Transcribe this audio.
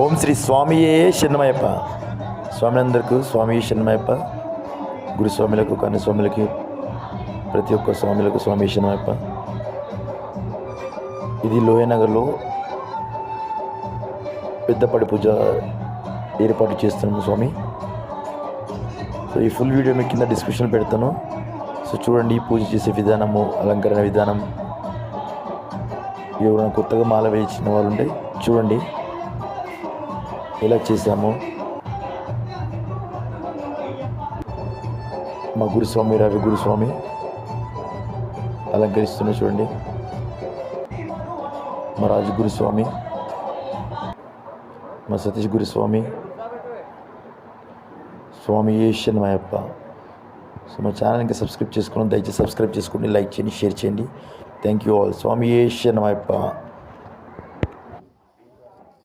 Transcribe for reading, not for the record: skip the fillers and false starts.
ఓం శ్రీ స్వామియే శరణమయ్యప్ప. స్వామిలందరికీ స్వామియే శరణమయ్యప్ప. గురుస్వాములకు కన్యస్వాములకి ప్రతి ఒక్క స్వాములకు స్వామి శరణమయ్యప్ప. ఇది లోయనగర్లో పెద్దపడి పూజ ఏర్పాటు చేస్తున్నాము స్వామి. సో ఈ ఫుల్ వీడియో మీకు కింద డిస్క్రిప్షన్ పెడతాను. సో చూడండి పూజ చేసే విధానము, అలంకరణ విధానం. ఎవరైనా కొత్తగా మాల వేయించిన వాళ్ళు ఉంటే చూడండి ఎలా చేసాము. మా గురుస్వామి రవి గురుస్వామి అలంకరిస్తున్నా చూడండి. మా రాజు గురుస్వామి, మా సతీష్ గురుస్వామి, స్వామి శరణమయ్యప్ప. సో మా ఛానల్కి సబ్స్క్రైబ్ చేసుకుని దయచేసి సబ్స్క్రైబ్ చేసుకోండి, లైక్ చేయండి, షేర్ చేయండి. Thank you all. స్వామి శరణమయ్యప్ప.